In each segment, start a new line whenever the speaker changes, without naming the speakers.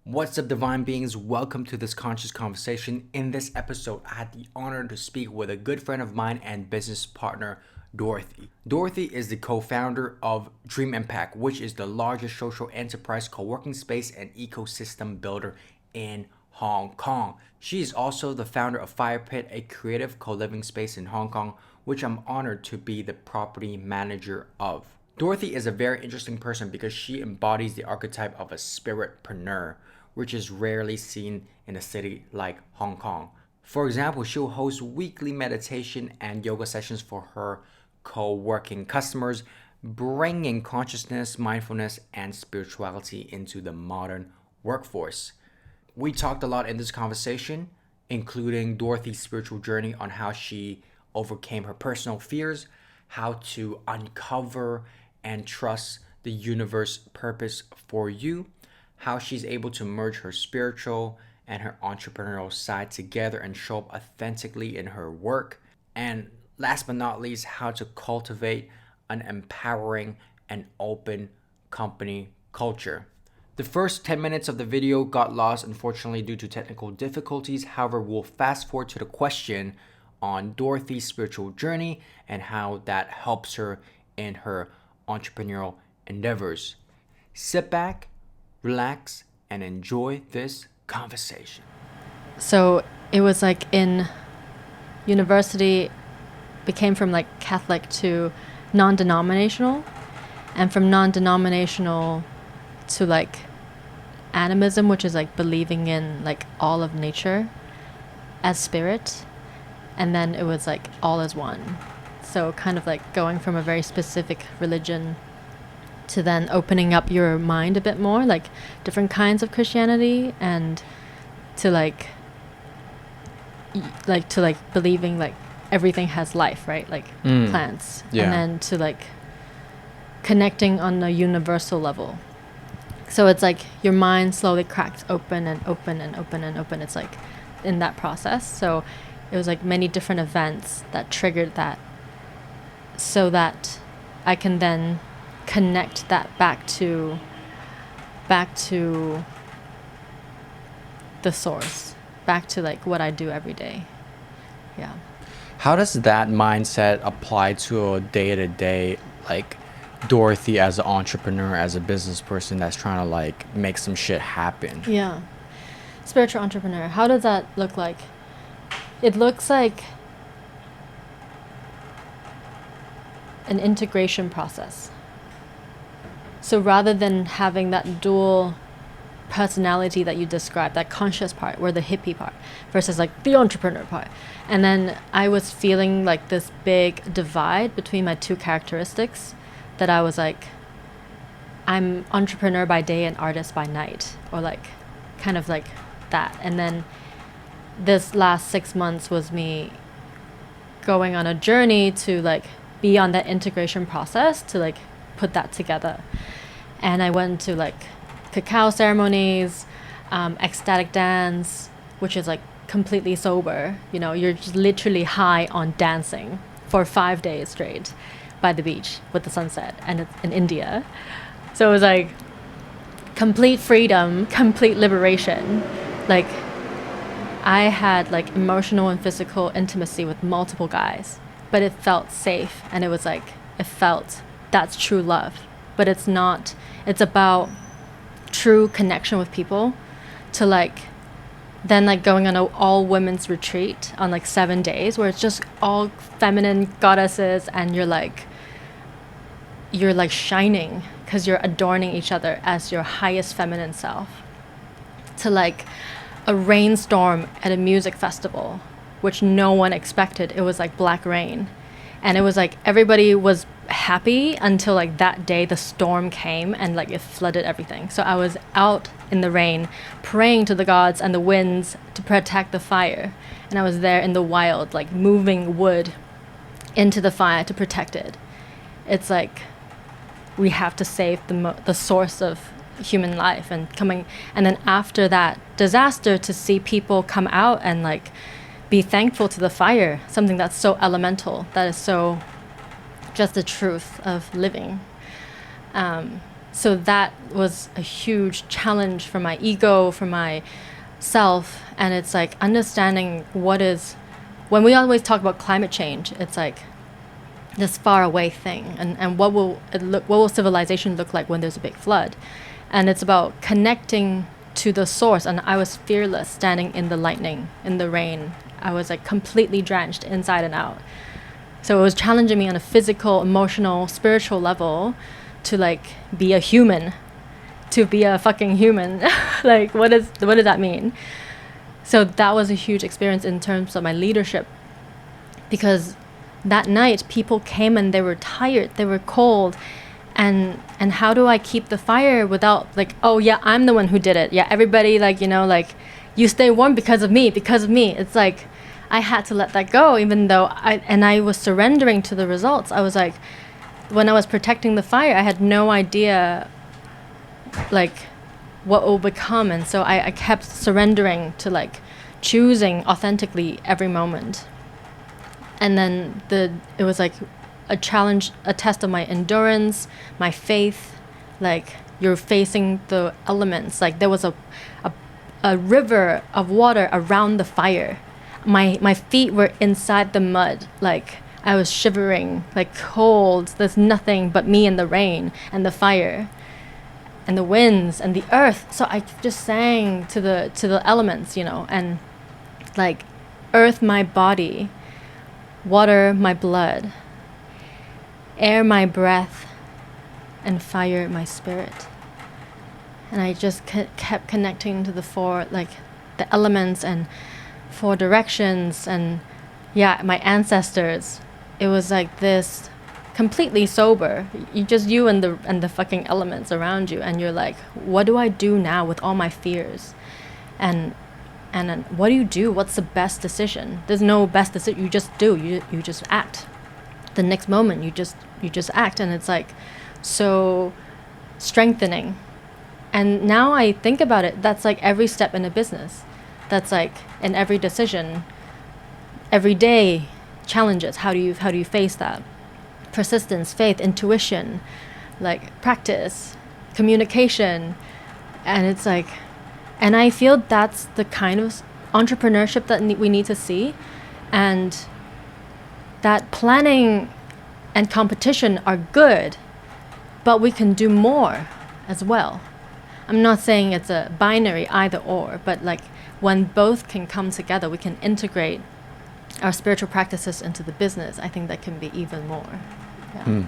What's up, divine beings? Welcome to this conscious conversation. In this episode, I had the honor to speak with a good friend of mine and business partner, Dorothy. Dorothy is the co-founder of Dream Impact, which is the largest social enterprise co-working space and ecosystem builder in Hong Kong. She is also the founder of Firepit, a creative co-living space in Hong Kong, which I'm honored to be the property manager of. Dorothy is a very interesting person because she embodies the archetype of a spiritpreneur, which is rarely seen in a city like Hong Kong. For example, she'll host weekly meditation and yoga sessions for her co-working customers, bringing consciousness, mindfulness, and spirituality into the modern workforce. We talked a lot in this conversation, including Dorothy's spiritual journey on how she overcame her personal fears, how to uncover and trust the universe purpose for you, how she's able to merge her spiritual and her entrepreneurial side together and show up authentically in her work, and last but not least, how to cultivate an empowering and open company culture. The first 10 minutes of the video got lost, unfortunately, due to technical difficulties. However, we'll fast forward to the question on Dorothy's spiritual journey and how that helps her in her entrepreneurial endeavors. Sit back, relax, and enjoy this conversation.
So it was like in university, became from like Catholic to non-denominational, and from non-denominational to like animism, which is like believing in like all of nature as spirit, and then it was like all as one. So kind of like going from a very specific religion to then opening up your mind a bit more, like different kinds of Christianity, and to like believing like everything has life, right? Like plants.
Yeah.
And then to like connecting on a universal level. So it's like your mind slowly cracks open and open and open and open. It's like in that process. So it was like many different events that triggered that, so that I can then connect that back to the source, back to like what I do every day. Yeah.
How does that mindset apply to a day-to-day, like Dorothy as an entrepreneur, as a business person that's trying to like make some shit happen?
Yeah. Spiritual entrepreneur. How does that look like? It looks like an integration process. So rather than having that dual personality that you described, that conscious part, or the hippie part, versus like the entrepreneur part. And then I was feeling like this big divide between my two characteristics, that I was like, I'm entrepreneur by day and artist by night, or like kind of like that. And then this last 6 months was me going on a journey to like be on that integration process, to like put that together. And I went to like cacao ceremonies, ecstatic dance, which is like completely sober. You know, you're just literally high on dancing for 5 days straight by the beach with the sunset, and it's in India. So it was like complete freedom, complete liberation. Like I had like emotional and physical intimacy with multiple guys, but it felt safe, and it was like, it felt, that's true love. But it's not, it's about true connection with people, to like then like going on an all women's retreat on like 7 days where it's just all feminine goddesses, and you're like shining because you're adorning each other as your highest feminine self, to like a rainstorm at a music festival, which no one expected. It was like black rain, and it was like everybody was happy until like that day the storm came and like it flooded everything. So I was out in the rain praying to the gods and the winds to protect the fire, and I was there in the wild like moving wood into the fire to protect it. It's like we have to save the source of human life, and then after that disaster, to see people come out and like be thankful to the fire, something that's so elemental, that is so just the truth of living. So that was a huge challenge for my ego, for myself. And it's like understanding what is, when we always talk about climate change, it's like this far away thing. And what will civilization look like when there's a big flood? And it's about connecting to the source. And I was fearless standing in the lightning, in the rain. I was like completely drenched inside and out. So it was challenging me on a physical, emotional, spiritual level to like be a human, to be a fucking human. Like what does that mean? So that was a huge experience in terms of my leadership, because that night people came and they were tired, they were cold, and how do I keep the fire without like, oh yeah, I'm the one who did it. Yeah, everybody like, you know, like you stay warm because of me. It's like I had to let that go, even though I was surrendering to the results. I was like, when I was protecting the fire, I had no idea like what will become. And so I kept surrendering to like choosing authentically every moment. And then it was like a challenge, a test of my endurance, my faith. Like you're facing the elements. Like there was a river of water around the fire. My feet were inside the mud. Like I was shivering, like cold. There's nothing but me and the rain and the fire and the winds and the earth. So I just sang to the elements, you know, and like earth my body, water my blood, air my breath, and fire my spirit. And I just kept connecting to the four, like the elements and four directions, and yeah, my ancestors. It was like this, completely sober. You and the fucking elements around you, and you're like, what do I do now with all my fears? And then what do you do? What's the best decision? There's no best decision. You just do. You just act. The next moment, you just act, and it's like so strengthening. And now I think about it, that's like every step in a business. That's like in every decision, every day. Challenges. How do you face that? Persistence, faith, intuition, like practice, communication, and it's like, and I feel that's the kind of entrepreneurship that we need to see, and that planning and competition are good, but we can do more as well. I'm not saying it's a binary either or, but like when both can come together, we can integrate our spiritual practices into the business. I think that can be even more. Yeah.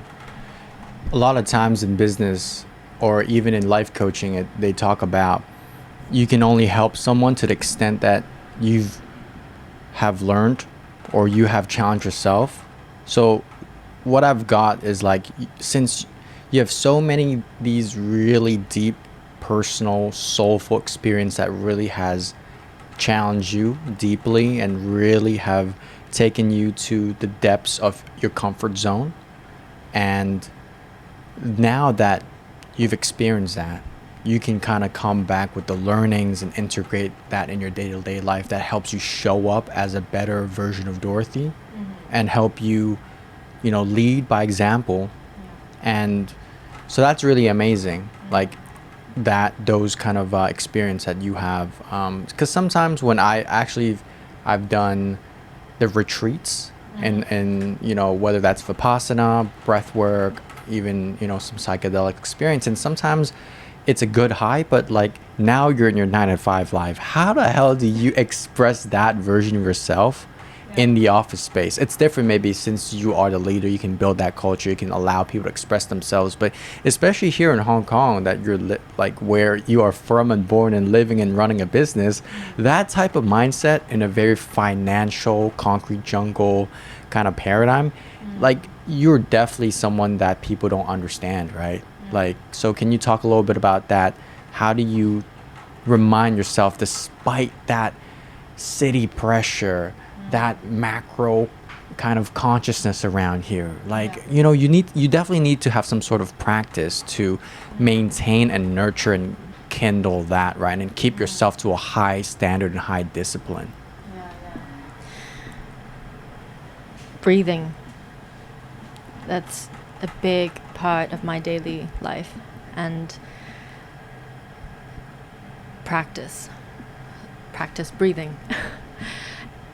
A lot of times in business or even in life coaching, they talk about you can only help someone to the extent that you have learned or you have challenged yourself. So what I've got is like, since you have so many these really deep, personal, soulful experience that really has challenge you deeply and really have taken you to the depths of your comfort zone, and now that you've experienced that, you can kind of come back with the learnings and integrate that in your day-to-day life that helps you show up as a better version of Dorothy, and help you lead by example. And so that's really amazing, like those kind of experience that you have, because sometimes when I've done the retreats and whether that's Vipassana, breath work, even some psychedelic experience, and sometimes it's a good high, but like now you're in your 9-to-5 life. How the hell do you express that version of yourself in the office space? It's different, maybe since you are the leader, you can build that culture, you can allow people to express themselves, but especially here in Hong Kong, that you're like where you are from and born and living and running a business, that type of mindset in a very financial concrete jungle kind of paradigm, like you're definitely someone that people don't understand, right? Like, so can you talk a little bit about that? How do you remind yourself, despite that city pressure, that macro kind of consciousness around here, like you definitely need to have some sort of practice to maintain and nurture and kindle that, right, and keep yourself to a high standard and high discipline.
Breathing, that's a big part of my daily life. and practice breathing.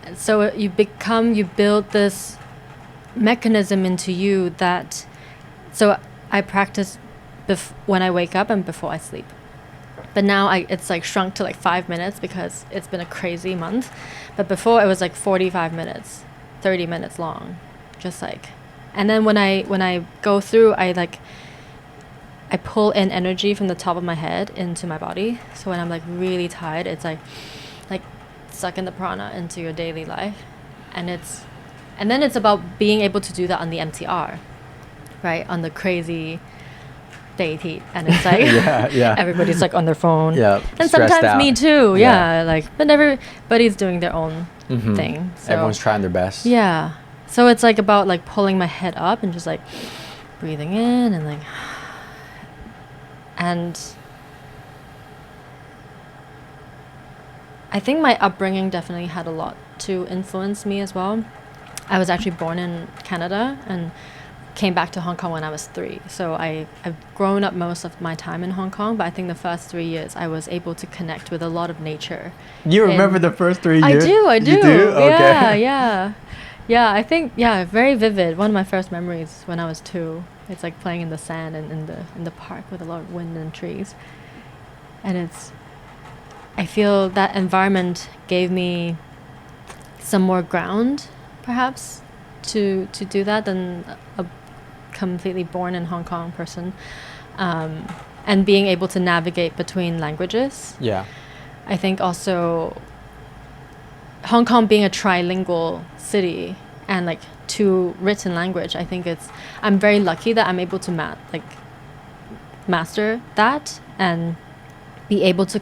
And so you build this mechanism into you that, so I practice when I wake up and before I sleep. But now it's like shrunk to like 5 minutes because it's been a crazy month. But before it was like 45 minutes, 30 minutes long, just like. And then when I go through, I pull in energy from the top of my head into my body. So when I'm like really tired, it's like sucking the prana into your daily life. And then it's about being able to do that on the MTR, right? On the crazy deity, and it's like everybody's like on their phone, and sometimes out. Me too, but everybody's doing their own thing, so
everyone's trying their best.
So it's like about like pulling my head up and just like breathing in and like, and I think my upbringing definitely had a lot to influence me as well. I was actually born in Canada and came back to Hong Kong when I was 3. So I've grown up most of my time in Hong Kong, but I think the first 3 years I was able to connect with a lot of nature.
You remember the first 3 years?
I do.
You do? Okay.
Yeah, I think, very vivid. One of my first memories when I was 2, it's like playing in the sand and in the park with a lot of wind and trees. And I feel that environment gave me some more ground, perhaps, to do that than a completely born in Hong Kong person, and being able to navigate between languages. I think also Hong Kong being a trilingual city and like 2 written language, I think I'm very lucky that I'm able to master that and be able to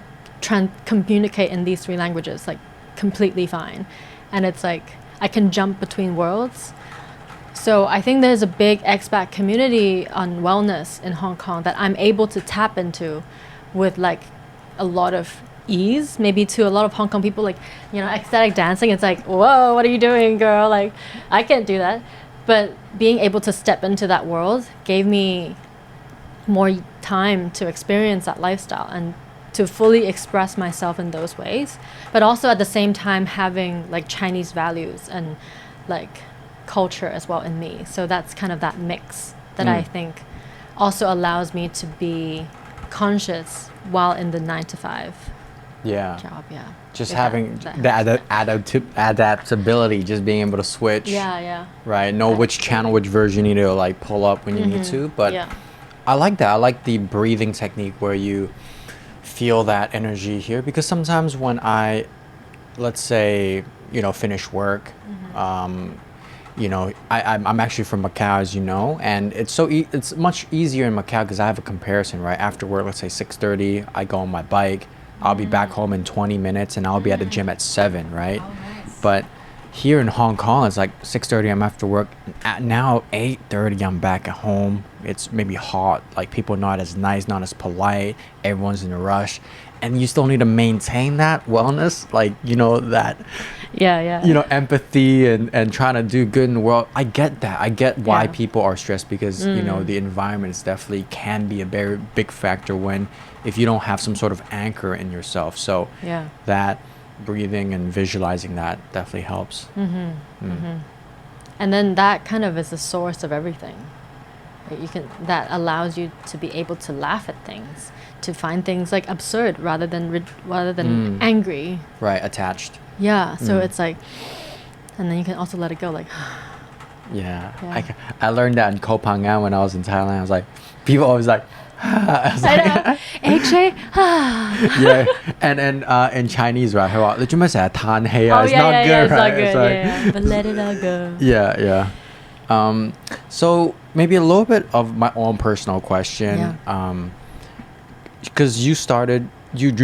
communicate in these 3 languages like completely fine. And it's like I can jump between worlds. So I think there's a big expat community on wellness in Hong Kong that I'm able to tap into with like a lot of ease. Maybe to a lot of Hong Kong people, like, ecstatic dancing, it's like, whoa, what are you doing, girl? Like, I can't do that. But being able to step into that world gave me more time to experience that lifestyle and to fully express myself in those ways. But also at the same time having like Chinese values and like culture as well in me. So that's kind of that mix that I think also allows me to be conscious while in the 9-to-5 job.
Just having the adaptability, just being able to switch. Right. Know which channel, which version you need to like pull up when you need to. But I like that. I like the breathing technique where you feel that energy here, because sometimes when I, let's say, finish work, I'm actually from Macau, as you know, and it's much easier in Macau because I have a comparison, right? After work, let's say 6:30, I go on my bike, I'll be back home in 20 minutes and I'll be at the gym at 7, right? But here in Hong Kong, it's like 6:30, I'm after work. Now 8:30, I'm back at home. It's maybe hot, like people not as nice, not as polite, everyone's in a rush, and you still need to maintain that wellness, like that empathy and trying to do good in the world. I get that. I get why people are stressed, because the environment is definitely can be a very big factor if you don't have some sort of anchor in yourself. So that breathing and visualizing that definitely helps.
And then that kind of is the source of everything. That allows you to be able to laugh at things, to find things like absurd rather than angry.
Right, attached.
So it's like, and then you can also let it go, like.
I learned that in Koh Phangan when I was in Thailand. I was like, people always like. I
know. AJ.
And in Chinese, right? 佢話你做咩成日嘆氣啊? It's not good, right?
It's not good. But let it all go.
So maybe a little bit of my own personal question. Because you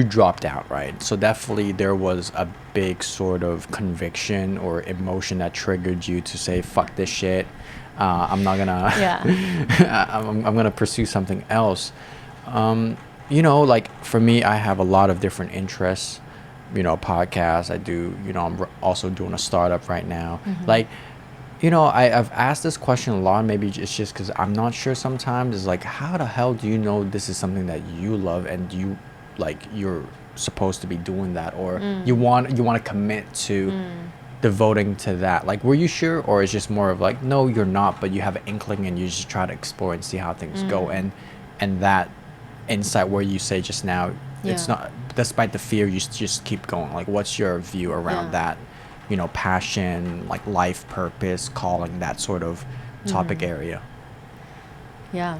dropped out, right? So definitely there was a big sort of conviction or emotion that triggered you to say, fuck this shit. I'm not gonna I'm gonna pursue something else. Like for me, I have a lot of different interests, podcasts I do, I'm also doing a startup right now. Like I've asked this question a lot. Maybe it's just because I'm not sure sometimes. It's like, how the hell do you know this is something that you love and you're supposed to be doing that, or you want to commit to devoting to that? Like, were you sure, or it's just more of like, no, you're not, but you have an inkling and you just try to explore and see how things go, and that insight where you say just now, it's not, despite the fear, you just keep going. Like, what's your view around that? Passion, like life purpose, calling, that sort of topic area.
Yeah.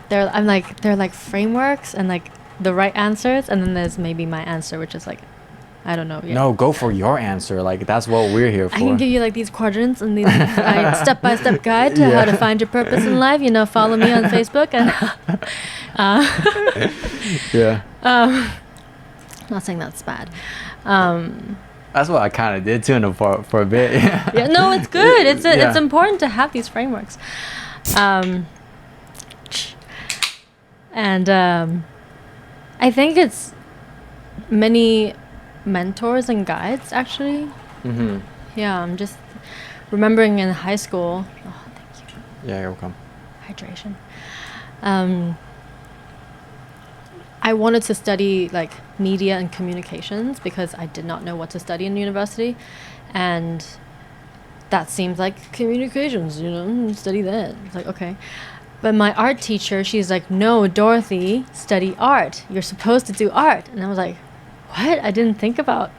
They're like frameworks and like the right answers, and then there's maybe my answer, which is like, I don't know yet.
No, go for your answer. Like, that's what we're here for.
I can give you like these quadrants and these step-by-step guide to how to find your purpose in life. Follow me on Facebook and not saying that's bad.
That's what I kind of did too, for a bit.
Yeah, no, it's good. It's important to have these frameworks. And I think it's many mentors and guides, actually. Yeah, I'm just remembering in high school. Oh, thank you.
Yeah, you're welcome.
Hydration. I wanted to study like media and communications because I did not know what to study in university, and that seems like communications, study that. It's like, okay. But my art teacher, she's like, no, Dorothy, study art. You're supposed to do art. And I was like, what? I didn't think about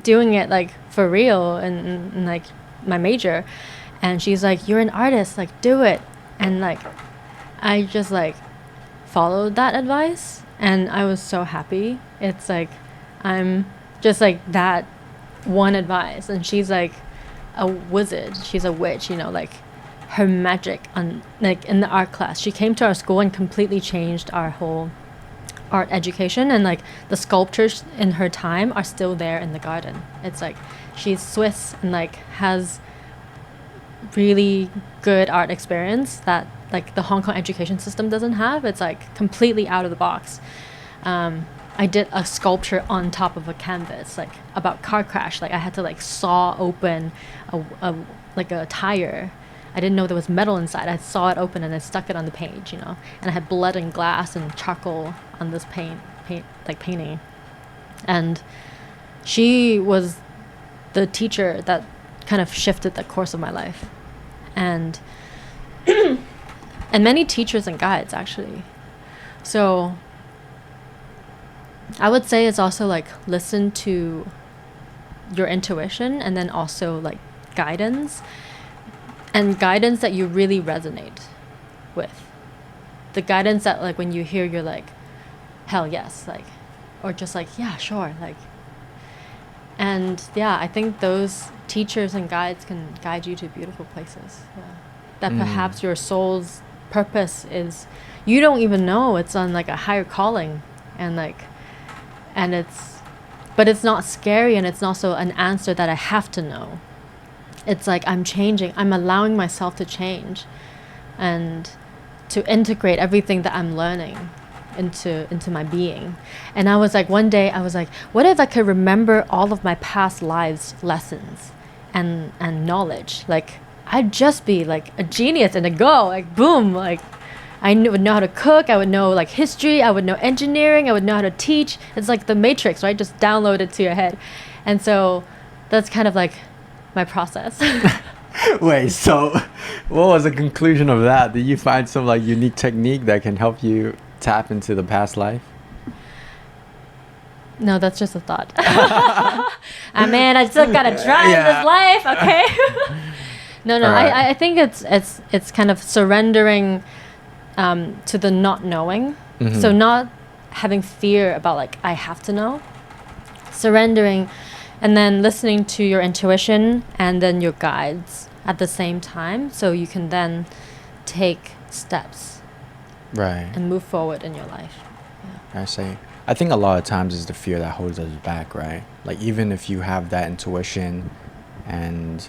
doing it like for real and like my major. And she's like, you're an artist, like do it. And like I just like followed that advice, and I was so happy. It's like I'm just like that one advice, and she's like a wizard, she's a witch, like her magic on like in the art class. She came to our school and completely changed our whole art education, and like the sculptures in her time are still there in the garden. It's like she's Swiss and like has really good art experience that like the Hong Kong education system doesn't have. It's like completely out of the box. I did a sculpture on top of a canvas, like about car crash. Like I had to like saw open a tire. I didn't know there was metal inside. I saw it open and I stuck it on the page, and I had blood and glass and charcoal on this painting. And she was the teacher that kind of shifted the course of my life. And and many teachers and guides, actually. So I would say it's also like listen to your intuition, and then also like guidance, and guidance that you really resonate with. The guidance that like when you hear, you're like, hell yes, like, or just like, yeah, sure, like. And yeah, I think those teachers and guides can guide you to beautiful places. Yeah. That perhaps your soul's purpose is, you don't even know it's on like a higher calling, and like, but it's not scary, and it's also an answer that I have to know. It's like I'm changing, I'm allowing myself to change and to integrate everything that I'm learning into my being. And I was like, one day I was like, what if I could remember all of my past lives lessons and knowledge? Like I'd just be like a genius and a go, like boom, like I would know how to cook, I would know like history, I would know engineering, I would know how to teach. It's like the Matrix, right? Just download it to your head. And so that's kind of like my process.
Wait, so what was the conclusion of that? Did you find some like unique technique that can help you tap into the past life?
No, that's just a thought. Man, I still gotta try this life, okay? No, right. I think it's kind of surrendering to the not knowing. Mm-hmm. So not having fear about like I have to know. Surrendering, and then listening to your intuition and then your guides at the same time, so you can then take steps,
right,
and move forward in your life. Yeah.
I see. I think a lot of times it's the fear that holds us back, right? Like even if you have that intuition, and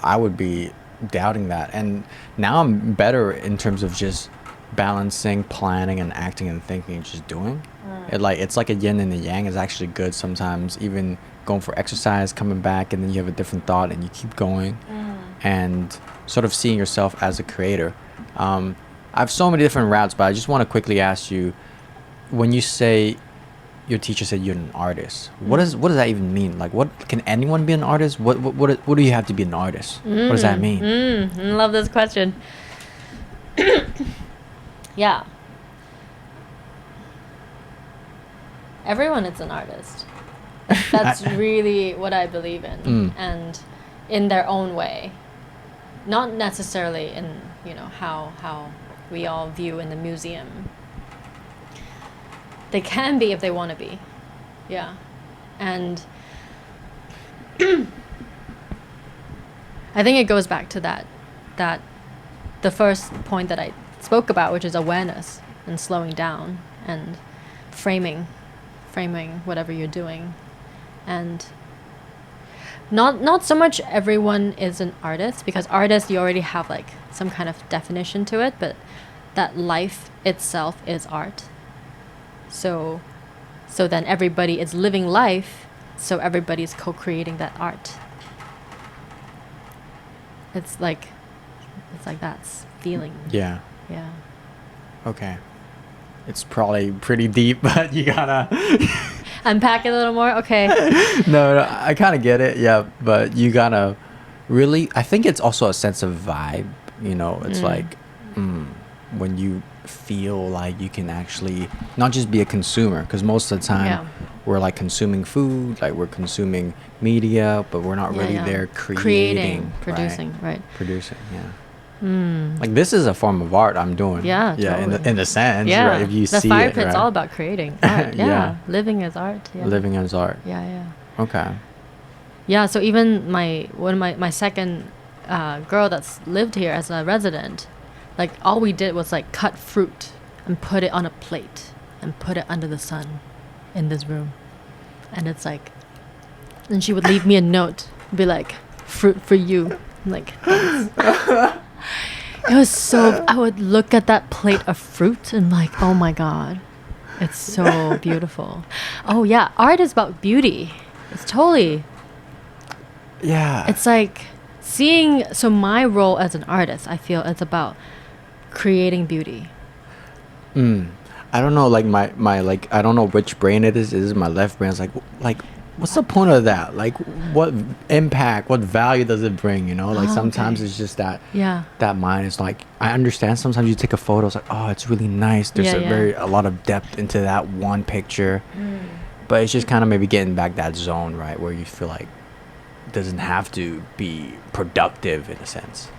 I would be doubting that, and now I'm better in terms of just balancing, planning, and acting and thinking and just doing. It's like a yin and a yang is actually good sometimes. Even going for exercise, coming back, and then you have a different thought and you keep going, and sort of seeing yourself as a creator. I have so many different routes, but I just want to quickly ask you, when you say your teacher said you're an artist, what does that even mean? Like, what can anyone be an artist? What do you have to be an artist? What does that mean?
Love this question. Yeah. Everyone is an artist. That's really what I believe in, and in their own way. Not necessarily in, how we all view in the museum. They can be if they want to be. Yeah. And I think it goes back to that the first point that I spoke about, which is awareness and slowing down and framing whatever you're doing. And not so much everyone is an artist, because artists, you already have like some kind of definition to it, but that life itself is art. So then everybody is living life, so everybody's co-creating that art. It's like that feeling.
Yeah.
Yeah.
Okay. It's probably pretty deep, but you gotta
unpack it a little more. Okay.
No, I kind of get it. Yeah, but you gotta really. I think it's also a sense of vibe. It's like when you feel like you can actually not just be a consumer, because most of the time we're like consuming food, like we're consuming media, but we're not really there creating,
producing, right?
Producing, yeah. Like, this is a form of art I'm doing.
Yeah,
totally. in the sense,
yeah.
right? If you
the
see
fire
it,
pit's
right?
all about creating art. Yeah. Living as art. Yeah.
Living as art.
Yeah.
Okay.
Yeah. So even my second girl that's lived here as a resident, like all we did was like cut fruit and put it on a plate and put it under the sun in this room, and it's like, and she would leave me a note, be like, "Fruit for you." I'm like, thanks. It was so, I would look at that plate of fruit and like, oh my God, it's so beautiful. Oh yeah, art is about beauty. It's totally.
Yeah.
It's like seeing, so my role as an artist, I feel it's about creating beauty.
I don't know, like my like, I don't know which brain it is. Is it my left brain? It's like what's the point of that? Like, what impact, what value does it bring? Like sometimes it's just that that mind is like, I understand sometimes you take a photo, it's like, oh, it's really nice, there's a lot of depth into that one picture, but it's just kind of maybe getting back that zone, right, where you feel like it doesn't have to be productive in a sense.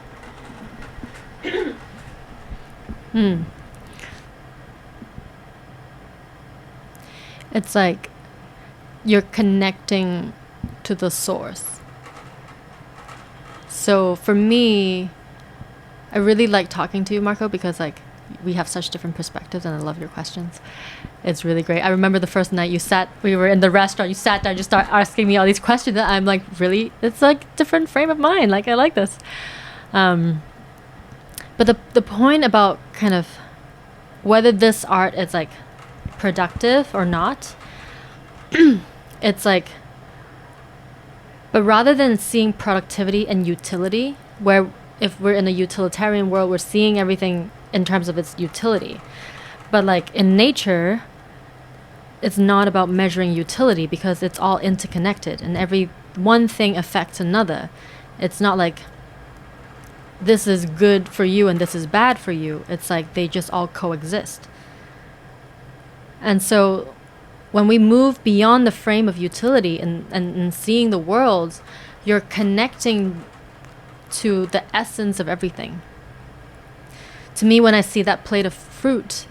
It's like you're connecting to the source. So for me, I really like talking to you, Marco, because like we have such different perspectives, and I love your questions. It's really great. I remember the first night we were in the restaurant, you sat down, you start asking me all these questions, and I'm like, really? It's like different frame of mind. Like, I like this. But the point about kind of whether this art is like productive or not, it's like, but rather than seeing productivity and utility, where if we're in a utilitarian world, we're seeing everything in terms of its utility. But like in nature, it's not about measuring utility, because it's all interconnected and every one thing affects another. It's not like this is good for you and this is bad for you. It's like they just all coexist. And so when we move beyond the frame of utility and seeing the world, you're connecting to the essence of everything. To me, when I see that plate of fruit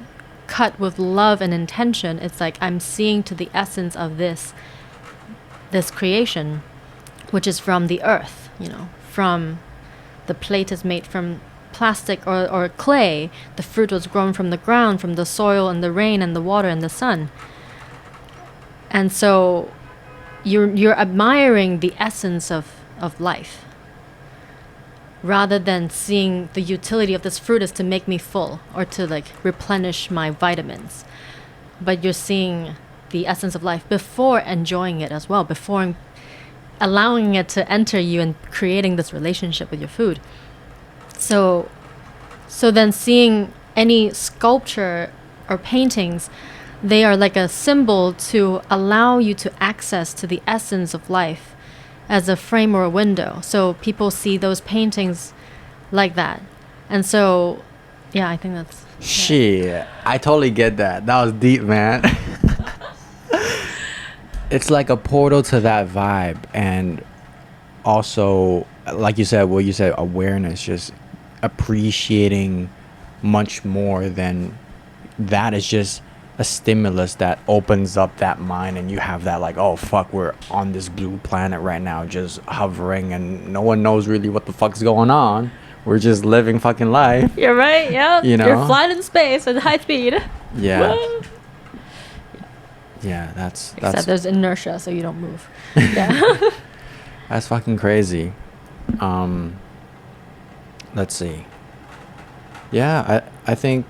cut with love and intention, it's like I'm seeing to the essence of this creation, which is from the earth, from the plate is made from plastic or clay. The fruit was grown from the ground, from the soil and the rain and the water and the sun. And so you're admiring the essence of life. rather than seeing the utility of this fruit is to make me full or to like replenish my vitamins. But you're seeing the essence of life before enjoying it as well, before allowing it to enter you and creating this relationship with your food. So then seeing any sculpture or paintings, they are like a symbol to allow you to access to the essence of life as a frame or a window. So people see those paintings like that. And so, yeah, I think that's...
Shit, I totally get that. That was deep, man. It's like a portal to that vibe. And also, like you said, awareness, just appreciating much more than that is just a stimulus that opens up that mind, and you have that like, oh fuck, we're on this blue planet right now just hovering and no one knows really what the fuck's going on. We're just living fucking life.
You're right, yeah.
You know?
You're flying in space at high speed.
Yeah. Yeah, that's
Except there's inertia, so you don't move. Yeah.
That's fucking crazy. Let's see. Yeah, I think,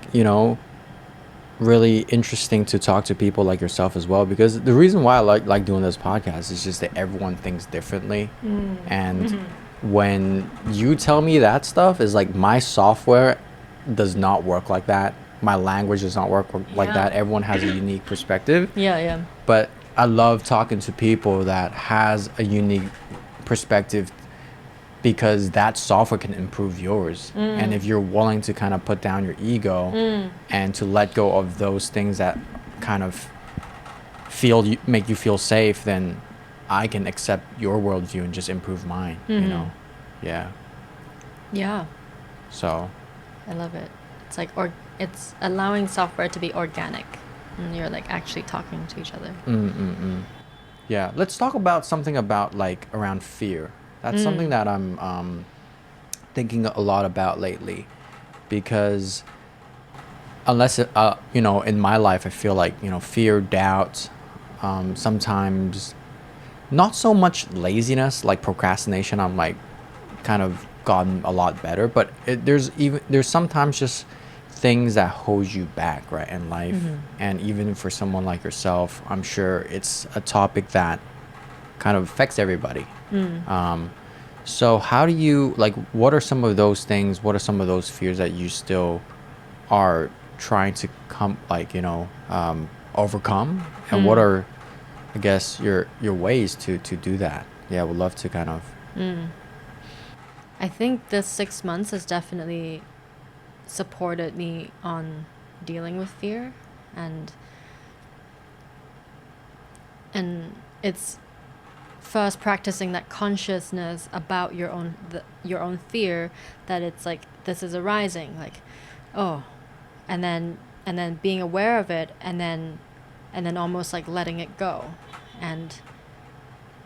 really interesting to talk to people like yourself as well, because the reason why I like doing this podcast is just that everyone thinks differently. And when you tell me that stuff, is like my software does not work like that. My language does not work like that. Everyone has a unique perspective.
Yeah.
But I love talking to people that has a unique perspective, because that software can improve yours. And if you're willing to kind of put down your ego and to let go of those things that kind of make you feel safe, then I can accept your worldview and just improve mine, Yeah. So
I love it. It's like, it's allowing software to be organic, and you're like actually talking to each other.
Yeah, let's talk about something about like around fear. That's something that I'm thinking a lot about lately, because unless in my life I feel like fear, doubt, sometimes not so much laziness, like procrastination. I'm like kind of gotten a lot better, but there's sometimes just things that hold you back, right, in life. And even for someone like yourself, I'm sure it's a topic that kind of affects everybody. So how do you, like, what are some of those things, what are some of those fears that you still are trying to overcome, and what are, I guess, your ways to do that? Yeah, would love to kind of...
I think this 6 months has definitely supported me on dealing with fear, and it's first practicing that consciousness about your own fear, that it's like, this is arising, like, oh, and then being aware of it, and then almost like letting it go,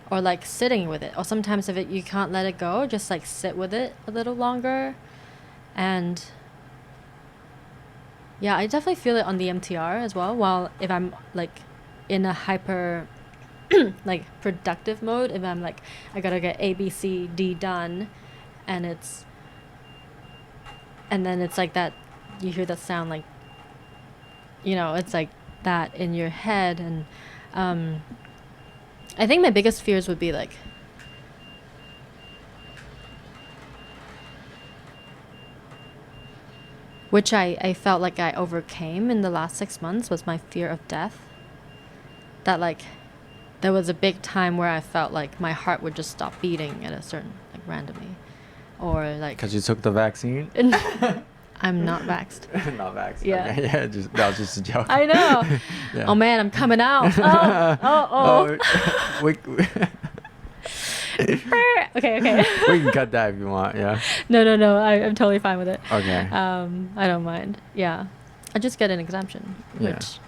or like sitting with it. Or sometimes if you can't let it go, just like sit with it a little longer. And yeah, I definitely feel it on the MTR as well. While if I'm like in a hyper like productive mode, if I'm like, I gotta get A, B, C, D done, and then it's like that, you hear that sound, like, it's like that in your head. And I think my biggest fears would be like, which I felt like I overcame in the last 6 months, was my fear of death. That like, there was a big time where I felt like my heart would just stop beating at a certain, like, randomly, or like,
because you took the vaccine.
I'm not vaxxed.
Not vaxxed.
Yeah.
Okay. Yeah, that was just a joke.
I know.
Yeah.
Oh man, I'm coming out. Oh. Okay.
We can cut that if you want. Yeah.
No. I'm totally fine with it.
Okay.
I don't mind. Yeah. I just get an exemption, which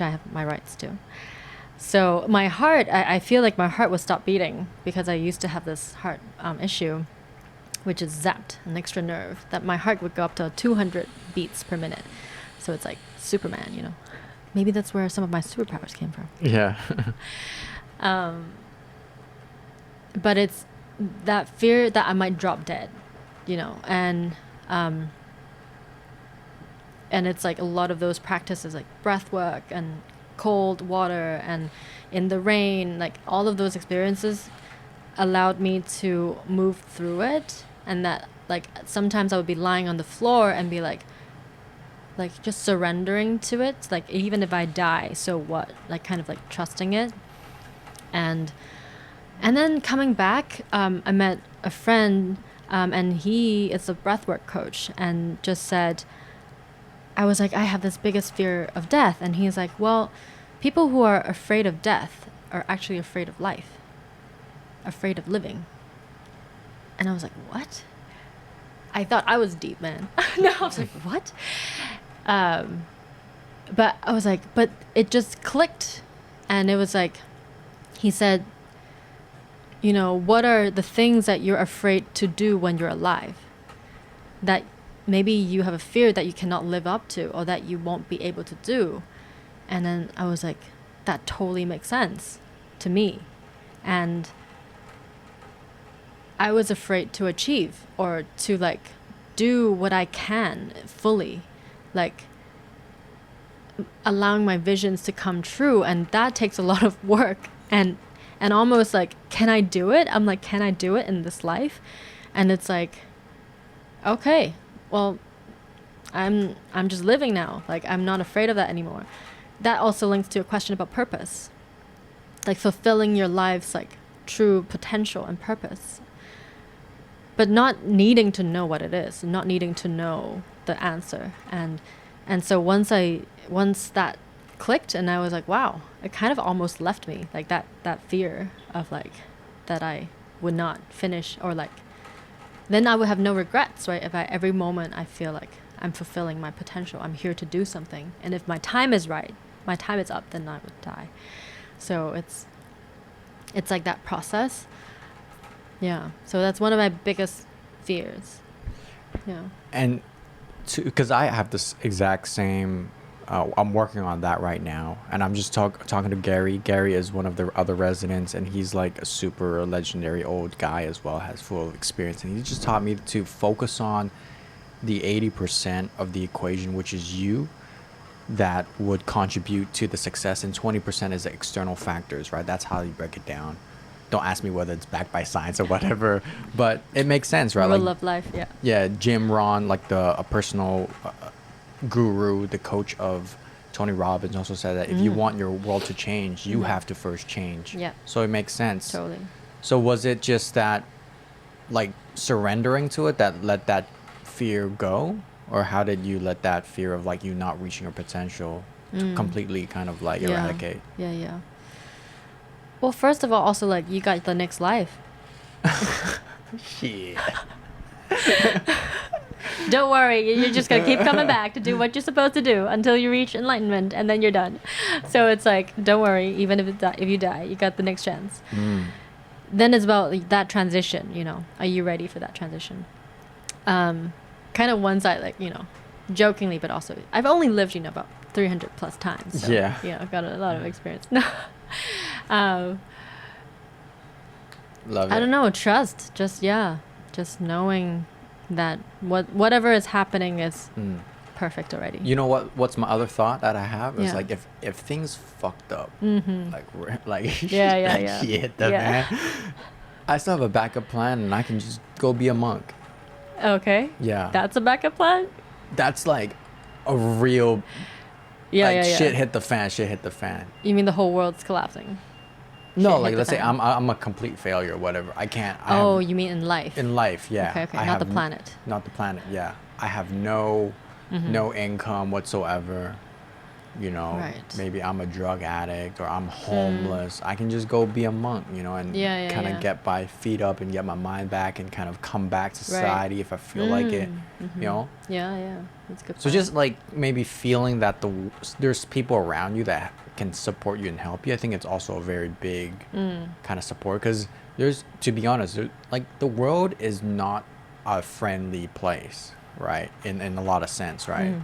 I have my rights to. So my heart, I feel like my heart would stop beating, because I used to have this heart issue, which is zapped, an extra nerve, that my heart would go up to 200 beats per minute. So it's like Superman, Maybe that's where some of my superpowers came from.
Yeah.
But it's that fear that I might drop dead, you know, and it's like a lot of those practices like breath work and cold water and in the rain, like all of those experiences allowed me to move through it. And that like sometimes I would be lying on the floor and be like just surrendering to it, like even if I die, so what, like kind of like trusting it. And then coming back, I met a friend, and he is a breathwork coach, and just said, I was like, I have this biggest fear of death. And he's like, well, people who are afraid of death are actually afraid of life, afraid of living. And I was like, what? I thought I was deep, man. No, I was like, what? But I was like, but it just clicked. And it was like, he said, you know, what are the things that you're afraid to do when you're alive? That maybe you have a fear that you cannot live up to or that you won't be able to do. And then I was like, that totally makes sense to me. And I was afraid to achieve or to like do what I can fully, like allowing my visions to come true. And that takes a lot of work and almost like, can I do it? I'm like, can I do it in this life? And it's like, okay, well, I'm just living now. Like, I'm not afraid of that anymore. That also links to a question about purpose, like fulfilling your life's like true potential and purpose, but not needing to know what it is, not needing to know the answer. And so once that clicked and I was like, wow, it kind of almost left me, like that fear of like that I would not finish, or like then I would have no regrets, right? If every moment I feel like I'm fulfilling my potential, I'm here to do something, and if my time is right, my time is up, then I would die. So it's like that process. Yeah, so that's one of my biggest fears. Yeah.
And because I have this exact same, I'm working on that right now, and I'm just talking to Gary. Gary is one of the other residents, and he's like a super legendary old guy as well, has full of experience, and he just taught me to focus on the 80% of the equation, which is you, that would contribute to the success, and 20% is the external factors, right? That's how you break it down. Don't ask me whether it's backed by science or whatever, but it makes sense, right?
Real
like,
love life, yeah.
Yeah, Jim Rohn, like a personal guru, the coach of Tony Robbins, also said that if you want your world to change, you have to first change.
Yeah.
So it makes sense.
Totally.
So was it just that, like, surrendering to it that let that fear go? Or how did you let that fear of, like, you not reaching your potential completely kind of, like, eradicate?
Yeah. Well, first of all, also, like, you got the next life.
Yeah.
Don't worry, you're just gonna keep coming back to do what you're supposed to do until you reach enlightenment, and then you're done. So it's like, don't worry, even if you die, you got the next chance. Then it's about like, that transition, you know. Are you ready for that transition? Kind of one side, like, you know, jokingly, but also, I've only lived, you know, about 300 plus times. So,
yeah.
Yeah, I've got a lot of experience.
Love it.
I don't know, trust, just knowing that whatever is happening is perfect already.
You know what's my other thought that I have is
Yeah.
like if things fucked up, like
Yeah.
shit the
Yeah.
man, I still have a backup plan, and I can just go be a monk.
Okay.
Yeah.
That's a backup plan?
That's like a real
Yeah.
shit hit the fan.
You mean the whole world's collapsing?
No,
Shit
like
hit
let's
the
say
fan.
I'm a complete failure, whatever. I can't.
You mean in life?
In life, yeah.
Okay,
I
not the
have
planet.
Not the planet, yeah. I have no income whatsoever. You know,
Right.
maybe I'm a drug addict or I'm homeless. I can just go be a monk, you know, and kind of get my feet up and get my mind back and kind of come back to society if I feel like it, you know?
Yeah. That's a good.
So
point.
just like maybe feeling that there's people around you that can support you and help you. I think it's also a very big kind of support, because to be honest, like the world is not a friendly place, right? In a lot of sense, right?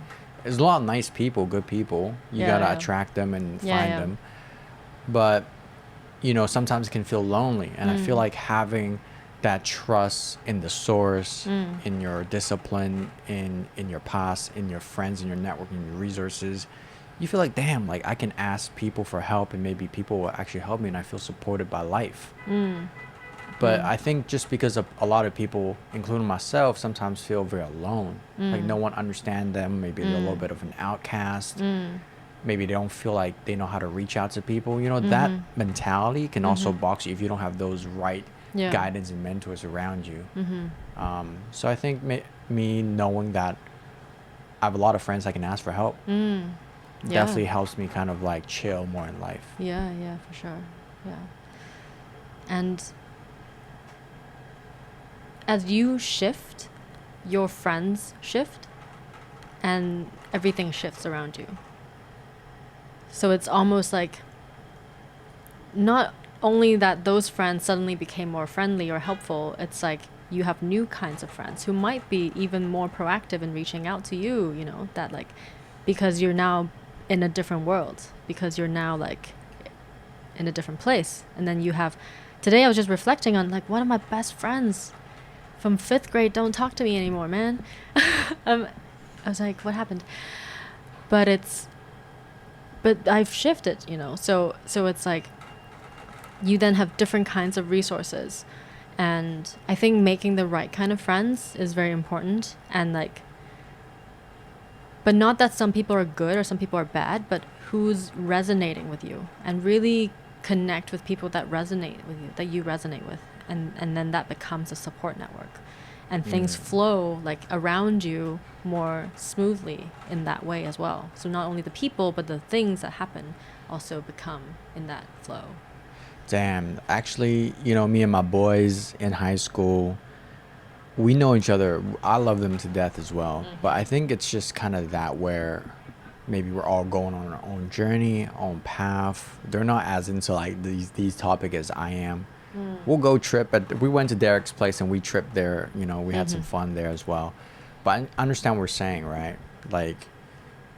There's a lot of nice people, good people. You gotta attract them and find them. But, you know, sometimes it can feel lonely. And I feel like having that trust in the source, in your discipline, in your past, in your friends, in your network, in your resources, you feel like, damn, like I can ask people for help and maybe people will actually help me and I feel supported by life. But I think just because a lot of people, including myself, sometimes feel very alone. Like no one understands them. Maybe they're a little bit of an outcast. Maybe they don't feel like they know how to reach out to people. You know, that mentality can also box you if you don't have those right guidance and mentors around you. So I think me knowing that I have a lot of friends I can ask for help definitely helps me kind of like chill more in life.
Yeah, for sure. Yeah. And as you shift, your friends shift, and everything shifts around you. So it's almost like not only that those friends suddenly became more friendly or helpful, it's like you have new kinds of friends who might be even more proactive in reaching out to you, you know, that like, because you're now in a different world, because you're now like in a different place. And then you have, today I was just reflecting on like one of my best friends from 5th grade don't talk to me anymore, man. I was like, what happened? But I've shifted, you know, so it's like you then have different kinds of resources. And I think making the right kind of friends is very important. And like, but not that some people are good or some people are bad, but who's resonating with you, and really connect with people that resonate with you, that you resonate with. And then that becomes a support network, and things flow like around you more smoothly in that way as well. So not only the people, but the things that happen also become in that flow.
Damn, actually, you know, me and my boys in high school, we know each other. I love them to death as well. But I think it's just kind of that where maybe we're all going on our own journey, own path. They're not as into like these topics as I am. We'll go trip, but we went to Derek's place and we tripped there. You know, we had some fun there as well. But I understand what we're saying, right? Like,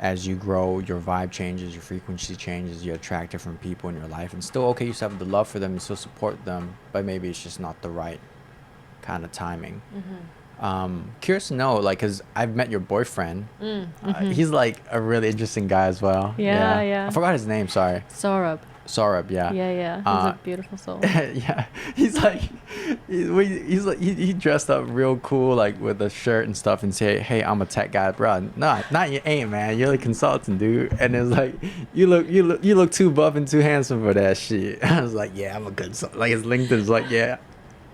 as you grow, your vibe changes, your frequency changes, you attract different people in your life. And still, okay, you still have the love for them, you still support them, but maybe it's just not the right kind of timing. Curious to know, like, because I've met your boyfriend. He's like a really interesting guy as well.
Yeah.
I forgot his name, sorry. Saurabh, yeah.
Yeah. He's a beautiful soul.
Yeah, he's like, he dressed up real cool, like with a shirt and stuff, and say, "Hey, I'm a tech guy, bro." No, not you ain't, man. You're a consultant, dude. And it's like, you look too buff and too handsome for that shit. I was like, yeah, I'm a consultant. Like his LinkedIn's like, yeah,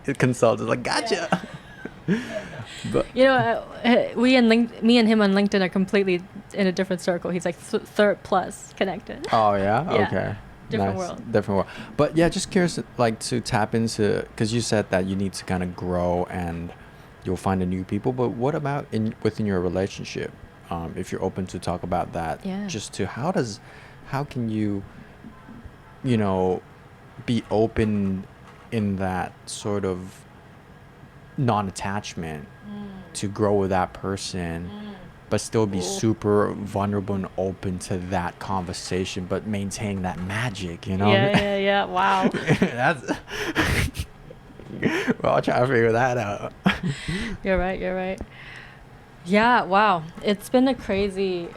his consultant. Like, gotcha. Yeah. But
you know, me and him on LinkedIn are completely in a different circle. He's like third plus connected.
Oh yeah,
Yeah.
okay.
Different
Different world. But yeah, just curious, like, to tap into, because you said that you need to kind of grow and you'll find a new people. But what about within your relationship? If you're open to talk about that, just to how can you, you know, be open in that sort of non-attachment to grow with that person, but still be super vulnerable and open to that conversation, but maintain that magic, you know?
Yeah. Wow.
That's we're all trying to figure that out.
You're right. Yeah, wow. It's been a crazy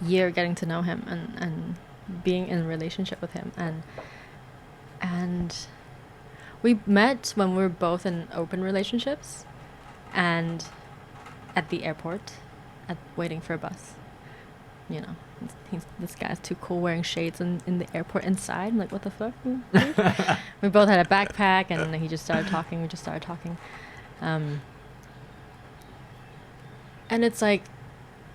year getting to know him and being in a relationship with him. And we met when we were both in open relationships and at the airport, waiting for a bus. You know, this guy's too cool wearing shades in the airport inside. I'm like, what the fuck? We both had a backpack, and he just started talking. We just started talking. And it's like,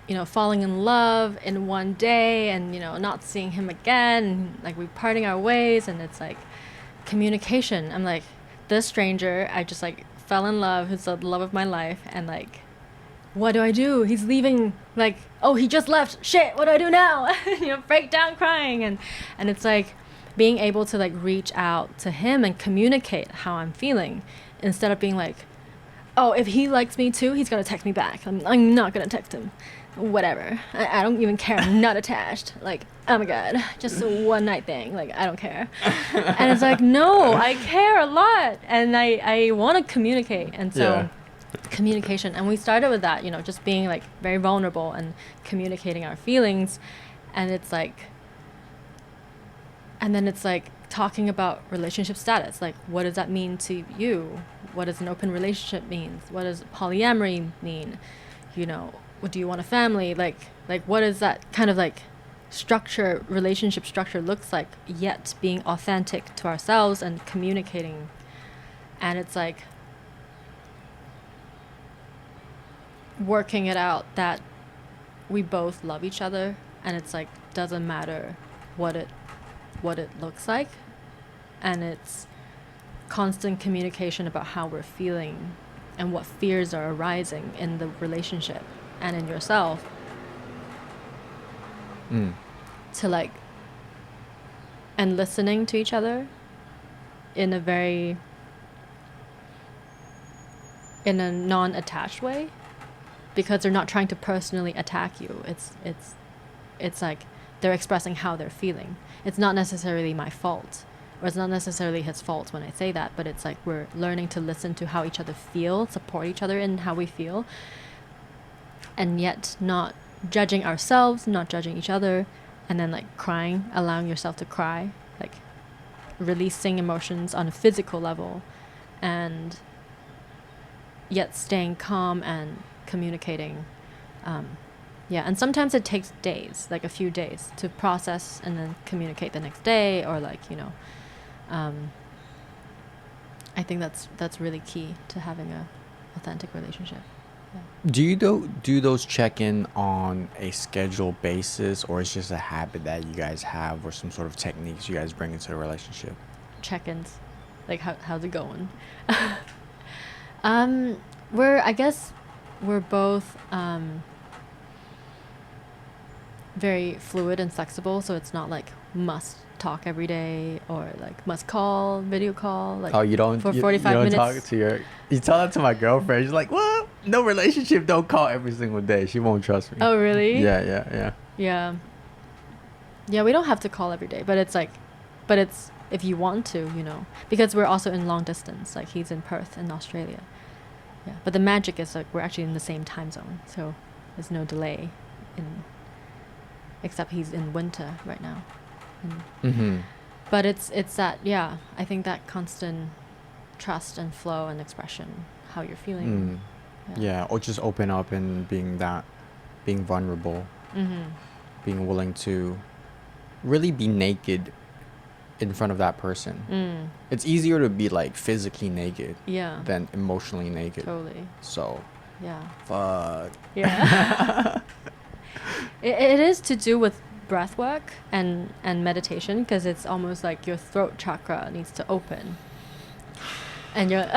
you know, falling in love in one day and, you know, not seeing him again. Like, we parting our ways, and it's like communication. I'm like, this stranger, I just like fell in love, who's the love of my life, and like, what do I do? He's leaving, like, oh, he just left. Shit, what do I do now? You know, break down crying. And it's like being able to like reach out to him and communicate how I'm feeling, instead of being like, oh, if he likes me too, he's going to text me back. I'm not going to text him. whatever. I don't even care. I'm not attached. Like, oh my God, just a one night thing. Like, I don't care. And it's like, no, I care a lot. And I want to communicate. And so communication. And we started with that, just being like very vulnerable and communicating our feelings. And it's like, and then it's like talking about relationship status. Like, what does that mean to you? What does an open relationship mean? What does polyamory mean? What do you want a family? Like what is that kind of like structure, relationship structure looks like, yet being authentic to ourselves and communicating. And it's like working it out that we both love each other, and it's like doesn't matter what it looks like, and it's constant communication about how we're feeling and what fears are arising in the relationship and in yourself. To like, and listening to each other in a non-attached way, because they're not trying to personally attack you. It's like they're expressing how they're feeling. It's not necessarily my fault, or it's not necessarily his fault when I say that, but it's like we're learning to listen to how each other feel, support each other in how we feel, and yet not judging ourselves, not judging each other, and then like crying, allowing yourself to cry, like releasing emotions on a physical level, and yet staying calm and communicating. And sometimes it takes days, like a few days to process and then communicate the next day, or like, I think that's really key to having a authentic relationship.
Do you do those check-in on a scheduled basis, or it's just a habit that you guys have, or some sort of techniques you guys bring into the relationship?
Check-ins, like how's it going? I guess we're both very fluid and flexible, so it's not like must talk every day, or like must call, video call, like
you don't
for
you,
45
you don't
minutes.
talk to you tell that to my girlfriend. She's like, well, no relationship, don't call every single day. She won't trust me.
Oh really?
Yeah,
we don't have to call every day, but it's if you want to, because we're also in long distance, like he's in Perth in Australia. But the magic is like we're actually in the same time zone, so there's no delay except he's in winter right now. But it's that, I think that constant trust and flow and expression, how you're feeling.
Or just open up and being vulnerable, being willing to really be naked in front of that person. It's easier to be like physically naked than emotionally naked.
Totally.
So
fuck. It is to do with breath work and meditation, because it's almost like your throat chakra needs to open, and you're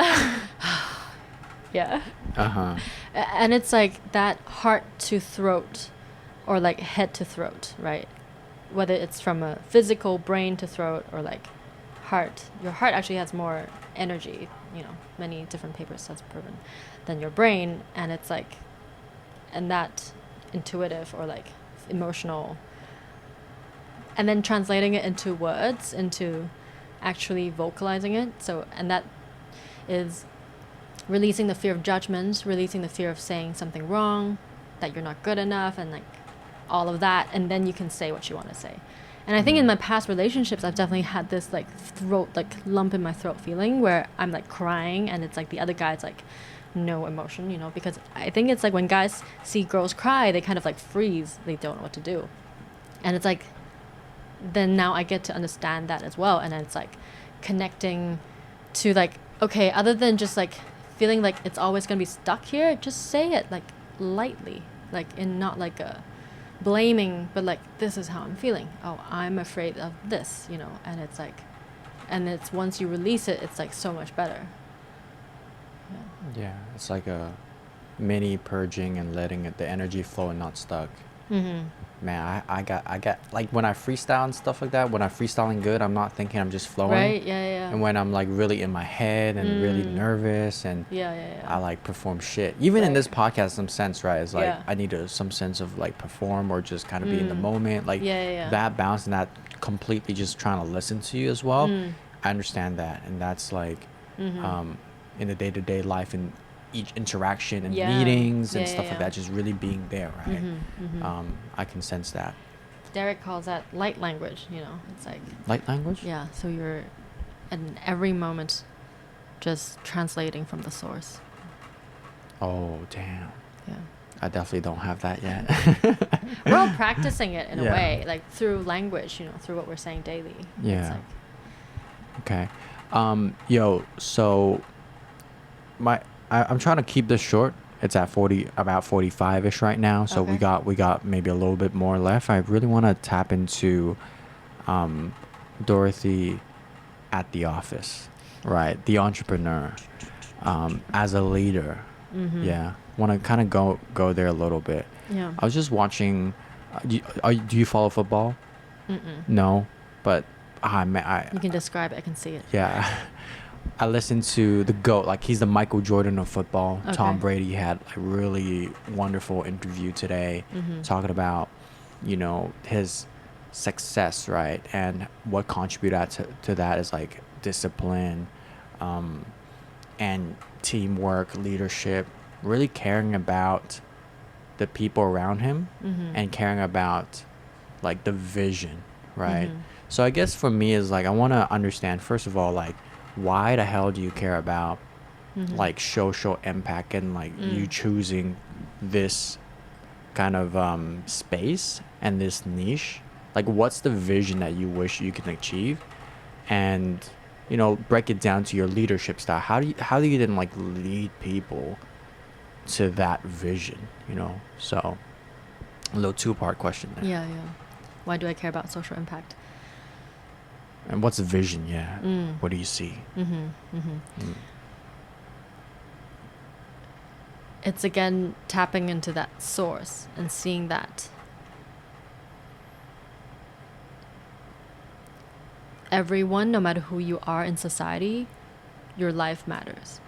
and it's like that heart to throat, or like head to throat, right? Whether it's from a physical brain to throat, or like heart. Your heart actually has more energy, many different papers has proven, than your brain. And it's like, and that intuitive or like emotional, and then translating it into words, into actually vocalizing it. So, and that is releasing the fear of judgment, releasing the fear of saying something wrong, that you're not good enough, and like all of that. And then you can say what you want to say. And I think in my past relationships, I've definitely had this like throat, like lump in my throat feeling, where I'm like crying, and it's like the other guy's like no emotion, because I think it's like when guys see girls cry, they kind of like freeze, they don't know what to do. And it's like, then now I get to understand that as well. And then it's like connecting to like, okay, other than just like feeling like it's always going to be stuck here, just say it like lightly, like in not like a blaming, but like, this is how I'm feeling. Oh, I'm afraid of this, and it's like, and it's once you release it, it's like so much better.
Yeah, it's like a mini purging and letting the energy flow and not stuck. man, I got like when I freestyle and stuff like that, when I'm freestyling good, I'm not thinking, I'm just flowing.
Right? Yeah.
And when I'm like really in my head and really nervous and
Yeah.
I like perform shit. Even in this
Right.
podcast, some sense, right? It's like
Yeah.
I need some sense of like perform or just kind of be in the moment. Like
Yeah.
that bounce and that completely just trying to listen to you as well. I understand that. And that's like in the day-to-day life and each interaction and
Yeah.
meetings and
Yeah,
stuff
yeah,
like
yeah.
that, just really being there, right? I can sense that.
Derek calls that light language, you know. It's like,
Light language?
yeah, so you're in every moment just translating from the source.
Oh, damn.
Yeah.
I definitely don't have that yet.
We're all practicing it in a
Yeah.
way, like through language, you know, through what we're saying daily.
Yeah.
It's like,
Okay. Yo, so I'm trying to keep this short. It's at about 45-ish right now. So
Okay.
we got maybe a little bit more left. I really want to tap into Dorothy at the office, right? The entrepreneur, as a leader. Yeah. Want to kind of go there a little bit.
yeah.
I was just watching. Do you follow football? No, but
You can describe it, I can see it.
yeah. I listened to the GOAT, like he's the Michael Jordan of football.
Okay.
Tom Brady had a really wonderful interview today talking about, you know, his success, right? And what contributed to that is like discipline, and teamwork, leadership, really caring about the people around him and caring about like the vision, right? So I guess for me is like I want to understand first of all, like why the hell do you care about like social impact and like you choosing this kind of space and this niche? Like what's the vision that you wish you can achieve? And you know, break it down to your leadership style. How do you then like lead people to that vision, you know? So a little two-part question there.
Yeah. Why do I care about social impact?
And what's the vision? Yeah. What do you see?
It's again tapping into that source and seeing that everyone, no matter who you are in society, your life matters.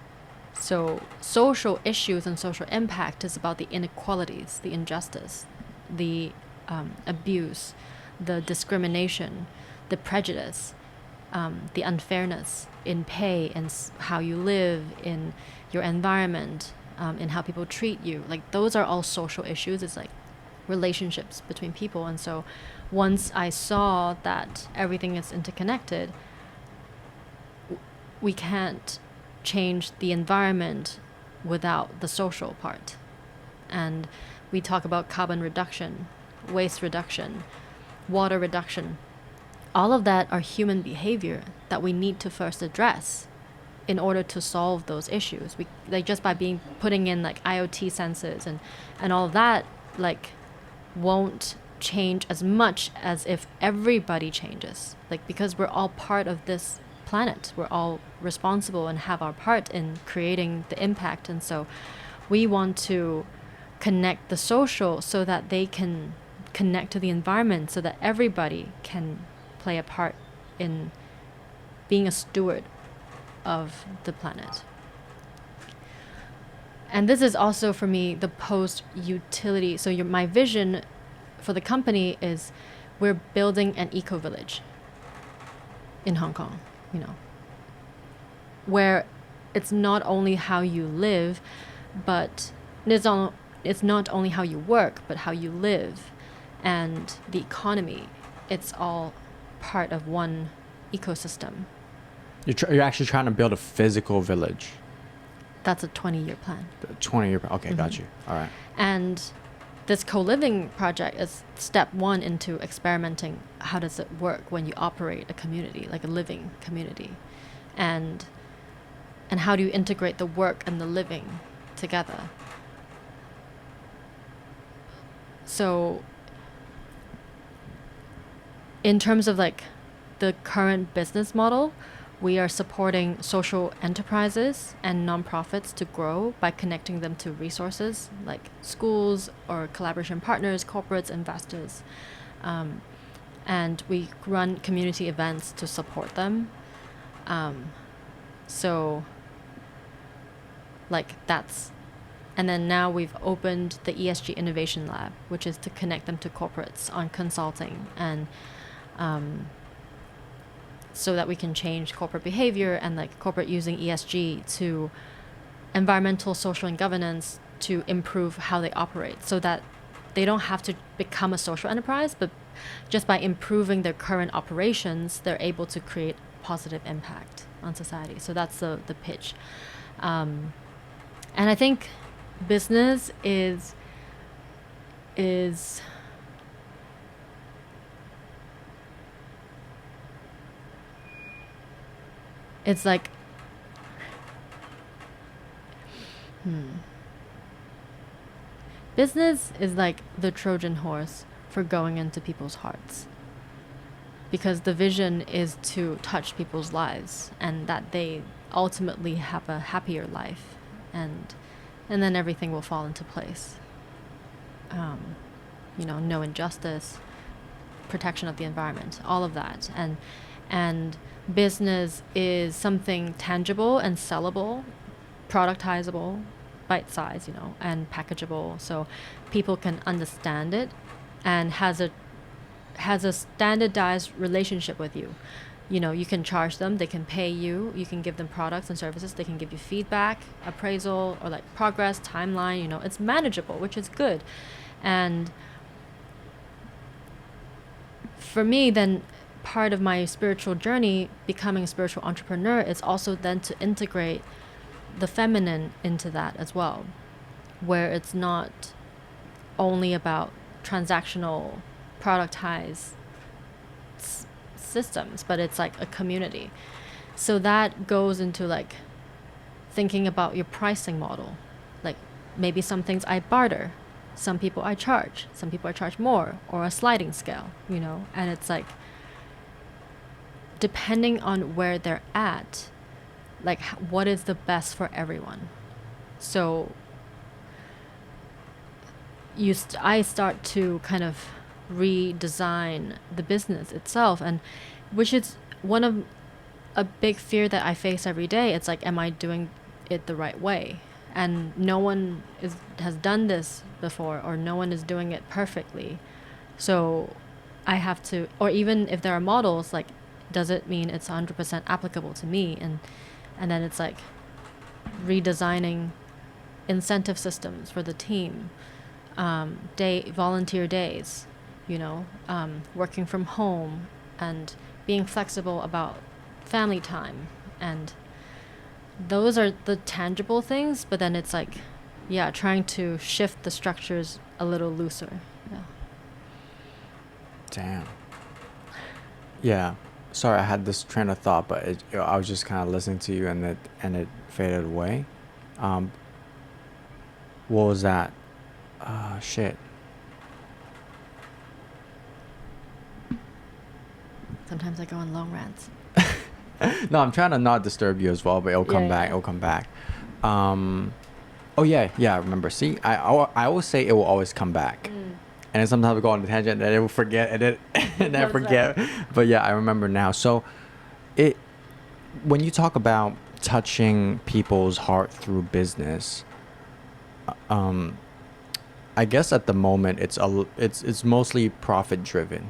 So social issues and social impact is about the inequalities, the injustice, the abuse, the discrimination, the prejudice, the unfairness in pay and how you live, in your environment, in how people treat you. Like those are all social issues. It's like relationships between people. And so once I saw that everything is interconnected, we can't change the environment without the social part. And we talk about carbon reduction, waste reduction, water reduction. All of that are human behavior that we need to first address in order to solve those issues. We like just by putting in like IoT sensors and all of that like won't change as much as if everybody changes. Like because we're all part of this planet, we're all responsible and have our part in creating the impact. And so we want to connect the social so that they can connect to the environment, so that everybody can play a part in being a steward of the planet. And this is also for me the post-utility. So my vision for the company is we're building an eco-village in Hong Kong, you know, where it's not only how you live, but it's not only how you work, but how you live and the economy. It's all part of one ecosystem.
You're actually trying to build a physical village.
That's a 20-year plan.
20-year. Okay, got you. All right.
And this co-living project is step one into experimenting. How does it work when you operate a community, like a living community? And how do you integrate the work and the living together? So in terms of like the current business model, we are supporting social enterprises and nonprofits to grow by connecting them to resources like schools or collaboration partners, corporates, investors. And we run community events to support them. So like that's, and then now we've opened the ESG Innovation Lab, which is to connect them to corporates on consulting and so that we can change corporate behavior and like corporate using ESG to environmental, social, and governance to improve how they operate so that they don't have to become a social enterprise, but just by improving their current operations, they're able to create positive impact on society. So that's the pitch. And I think business is it's like business is like the Trojan horse for going into people's hearts, because the vision is to touch people's lives and that they ultimately have a happier life, and then everything will fall into place. No injustice, protection of the environment, all of that. And business is something tangible and sellable, productizable, bite-sized, and packageable, so people can understand it and has a standardized relationship with you. You can charge them, they can pay you, you can give them products and services, they can give you feedback, appraisal, or like progress, timeline, it's manageable, which is good. And for me, then part of my spiritual journey, becoming a spiritual entrepreneur, is also then to integrate the feminine into that as well, where it's not only about transactional, productized systems, but it's like a community. So that goes into like thinking about your pricing model. Like maybe some things I barter, some people I charge, some people I charge more, or a sliding scale, and it's like depending on where they're at, like what is the best for everyone. So I start to kind of redesign the business itself, and which is one of a big fear that I face every day. It's like, am I doing it the right way? And no one has done this before, or no one is doing it perfectly. So I have to, or even if there are models, like, does it mean it's 100% applicable to me? And then it's like redesigning incentive systems for the team, volunteer days, working from home, and being flexible about family time. And those are the tangible things, but then it's like, trying to shift the structures a little looser.
Damn. Yeah. Sorry, I had this train of thought, but I was just kind of listening to you, and it faded away. What was that? Shit.
Sometimes I go on long rants.
No, I'm trying to not disturb you as well, but it'll come back. It'll come back. Oh yeah, I remember. See, I always say it will always come back. And then sometimes we go on a tangent and it will forget, and then I forget. Right. But yeah, I remember now. So when you talk about touching people's heart through business, I guess at the moment it's mostly profit driven,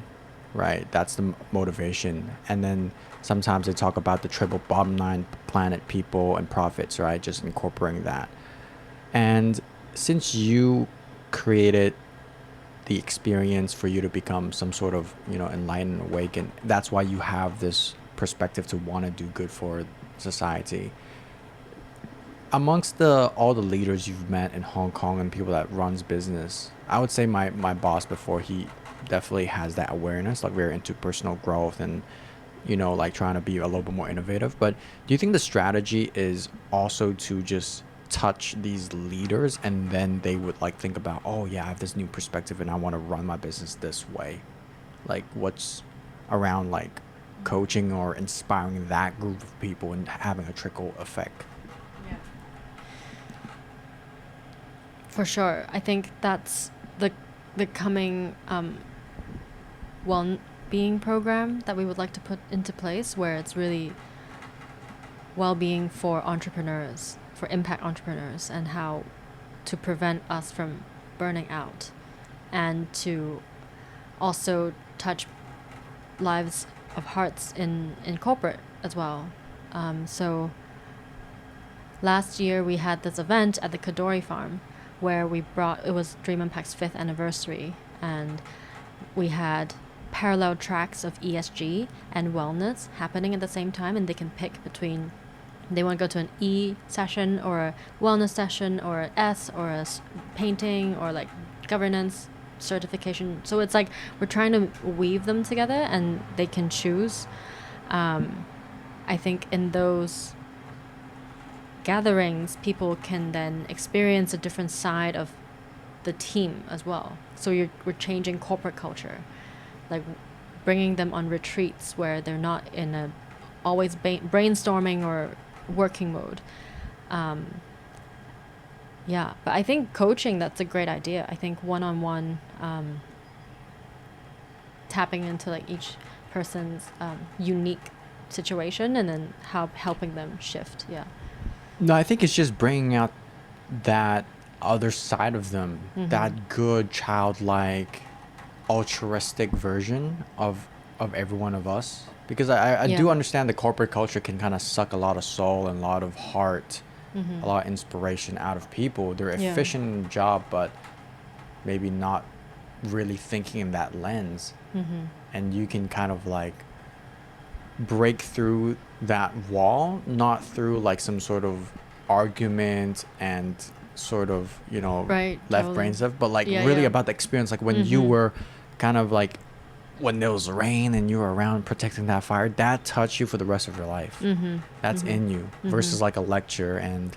right? That's the motivation. And then sometimes they talk about the triple bottom line, planet, people, and profits, right? Just incorporating that. And since you created the experience for you to become some sort of, enlightened, awakened, that's why you have this perspective to want to do good for society. Amongst all the leaders you've met in Hong Kong and people that runs business, I would say my boss before, he definitely has that awareness, like very into personal growth and, like trying to be a little bit more innovative. But do you think the strategy is also to just touch these leaders, and then they would like think about, oh yeah, I have this new perspective and I want to run my business this way? Like what's around like coaching or inspiring that group of people and having a trickle effect.
Yeah. For sure. I think that's the coming well-being program that we would like to put into place, where it's really well-being for entrepreneurs, for impact entrepreneurs, and how to prevent us from burning out, and to also touch lives of hearts in corporate as well. So last year we had this event at the Kadori farm where it was Dream Impact's 5th anniversary, and we had parallel tracks of ESG and wellness happening at the same time, and they can pick between, they want to go to an E session or a wellness session or an S or a painting or like governance certification. So it's like we're trying to weave them together and they can choose. I think in those gatherings, people can then experience a different side of the team as well. So we're changing corporate culture, like bringing them on retreats where they're not in a always brainstorming or working mode. Yeah, but I think coaching, that's a great idea. I think one-on-one, tapping into like each person's unique situation and then helping them shift. Yeah.
No, I think it's just bringing out that other side of them, that good childlike altruistic version of every one of us, because I do understand the corporate culture can kind of suck a lot of soul and a lot of heart, a lot of inspiration out of people. They're efficient in the job, but maybe not really thinking in that lens. And you can kind of like break through that wall, not through like some sort of argument and sort of, you know, left brain stuff, but like really about the experience, like when you were kind of like, when there was rain and you were around protecting that fire, that touched you for the rest of your life. That's in you, versus like a lecture and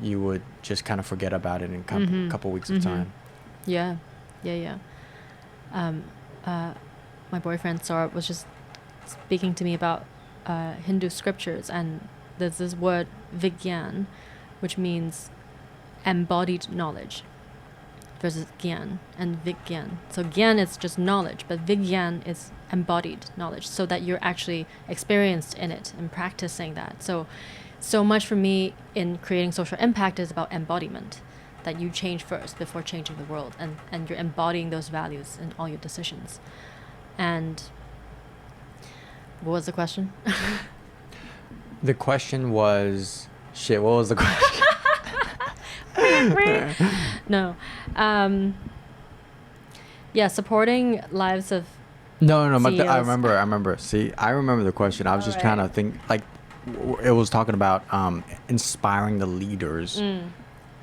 you would just kind of forget about it in a couple weeks of time.
My boyfriend Saurabh was just speaking to me about Hindu scriptures, and there's this word vigyan, which means embodied knowledge, versus gyan and vigyan. So gyan is just knowledge, but vigyan is embodied knowledge, so that you're actually experienced in it and practicing that. So much for me in creating social impact is about embodiment, that you change first before changing the world, and you're embodying those values in all your decisions. And what was the question?
The question was, what was the question?
No. Supporting lives of
No,
CEOs.
I remember. See, I remember the question. I was just trying to think, like, it was talking about inspiring the leaders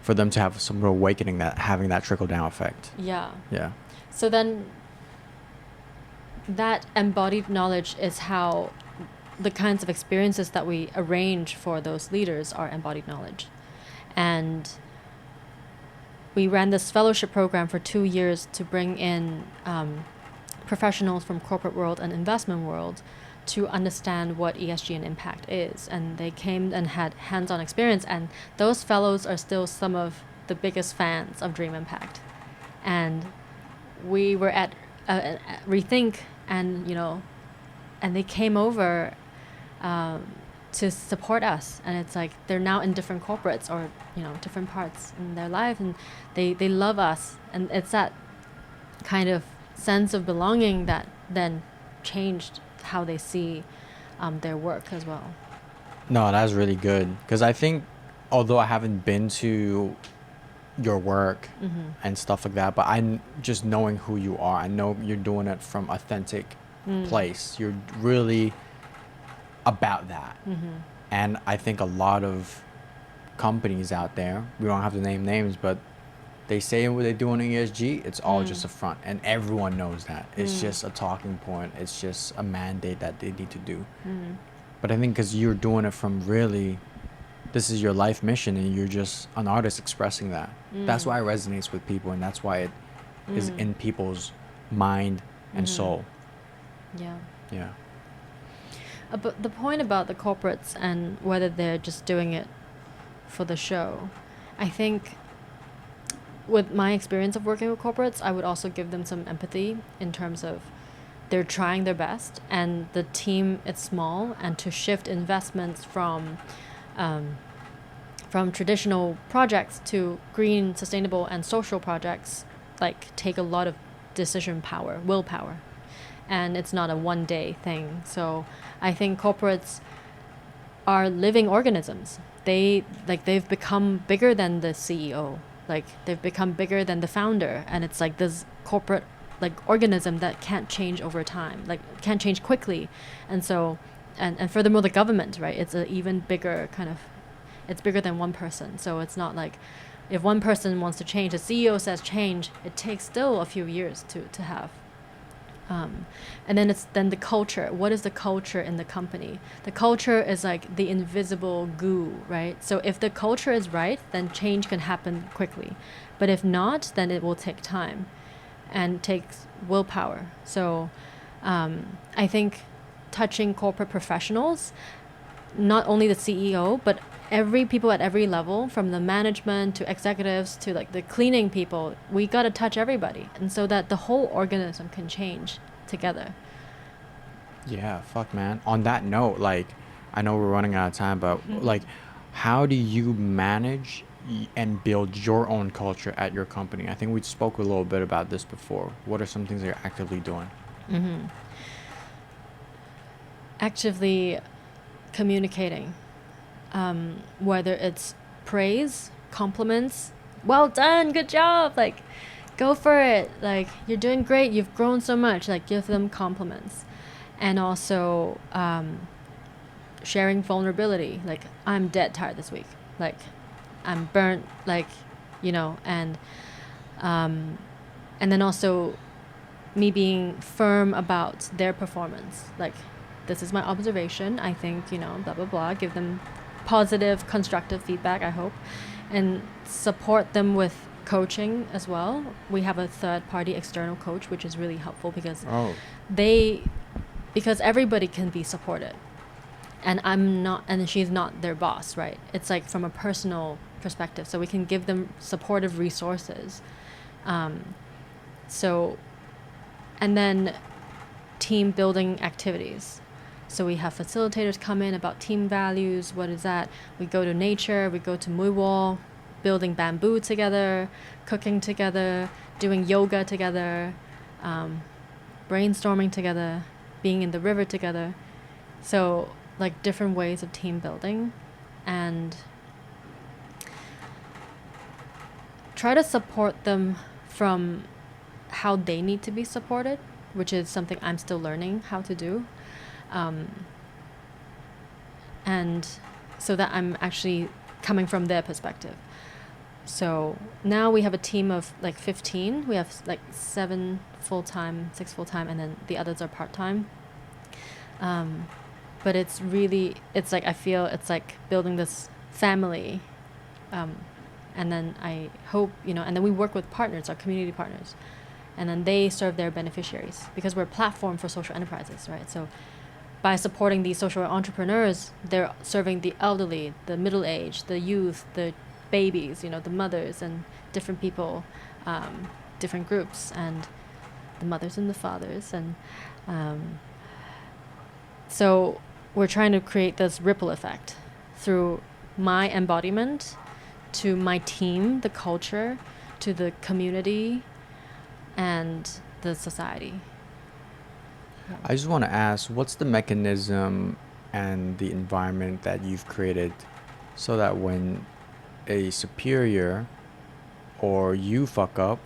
for them to have some real awakening, that having that trickle-down effect.
Yeah.
So
then that embodied knowledge is how the kinds of experiences that we arrange for those leaders are embodied knowledge. And we ran this fellowship program for 2 years to bring in professionals from corporate world and investment world to understand what ESG and impact is. And they came and had hands-on experience, and those fellows are still some of the biggest fans of Dream Impact. And we were at Rethink, and and they came over to support us, and it's like they're now in different corporates or different parts in their life, and they love us, and it's that kind of sense of belonging that then changed how they see their work as well.
No, that's really good, because I think, although I haven't been to your work and stuff like that, but I'm just knowing who you are. I know you're doing it from authentic place. You're really about that. And I think a lot of companies out there, we don't have to name names, but they say what they do in ESG, it's all just a front, and everyone knows that. It's just a talking point. It's just a mandate that they need to do. But I think because you're doing it from really, this is your life mission, and you're just an artist expressing that. That's why it resonates with people, and that's why it is in people's mind and soul.
Yeah. But the point about the corporates and whether they're just doing it for the show, I think with my experience of working with corporates, I would also give them some empathy in terms of they're trying their best and the team is small, and to shift investments from traditional projects to green, sustainable, and social projects like take a lot of decision power, willpower, and it's not a one-day thing. So I think corporates are living organisms. They've become bigger than the CEO. Like they've become bigger than the founder, and it's like this corporate like organism that can't change over time, like can't change quickly. And so and furthermore the government, right, it's an even bigger kind of, it's bigger than one person. So it's not like if one person wants to change, the CEO says change, it takes still a few years to have. And then it's then the culture. What is the culture in the company? The culture is like the invisible goo, right? So if the culture is right, then change can happen quickly. But if not, then it will take time and takes willpower. So I think touching corporate professionals, not only the CEO, but every people at every level, from the management to executives to like the cleaning people, we got to touch everybody, and so that the whole organism can change together.
Yeah, fuck, man. On that note, like, I know we're running out of time, but like, how do you manage and build your own culture at your company? I think we spoke a little bit about this before. What are some things that you're actively doing?
Actively communicating, whether it's praise, compliments, well done, good job, like go for it, like you're doing great, you've grown so much, like give them compliments. And also sharing vulnerability, like I'm dead tired this week, like I'm burnt, like, you know, and then also me being firm about their performance, like this is my observation, I think, you know, blah blah blah, give them positive constructive feedback, I hope, and support them with coaching as well. We have a third party external coach, which is really helpful because because everybody can be supported, and I'm not, and she's not their boss, right? It's like from a personal perspective, so we can give them supportive resources. So, and then team building activities. So we have facilitators come in about team values. What is that? We go to nature, we go to Muiwol, building bamboo together, cooking together, doing yoga together, brainstorming together, being in the river together. So like different ways of team building, and try to support them from how they need to be supported, which is something I'm still learning how to do. And so that I'm actually coming from their perspective. So now we have a team of like 15. We have like 7 full-time, 6 full-time, and then the others are part-time. But it's really, it's like, I feel it's like building this family. And then I hope, you know, and then we work with partners, our community partners, and then they serve their beneficiaries because we're a platform for social enterprises, right? So by supporting these social entrepreneurs, they're serving the elderly, the middle-aged, the youth, the babies, you know, the mothers and different people, different groups, and the mothers and the fathers. And so we're trying to create this ripple effect through my embodiment to my team, the culture, to the community, and the society.
I just want to ask, what's the mechanism and the environment that you've created so that when a superior or you fuck up,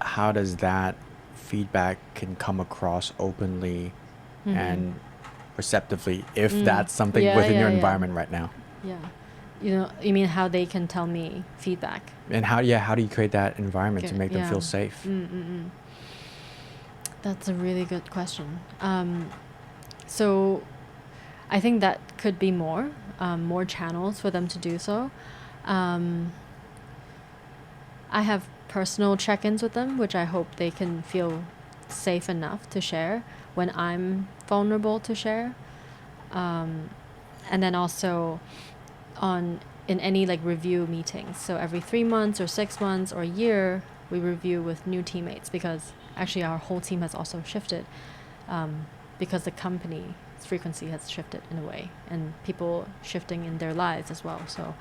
how does that feedback can come across openly and receptively, if that's something within your environment right now?
Yeah. You know, you mean how they can tell me feedback?
And how do you create that environment to make them feel safe?
That's a really good question. So I think that could be more channels for them to do so. I have personal check-ins with them, which I hope they can feel safe enough to share when I'm vulnerable to share. And then also in any like review meetings. So every 3 months or 6 months or a year, we review with new teammates, because actually our whole team has also shifted, because the company's frequency has shifted in a way, and people shifting in their lives as well. So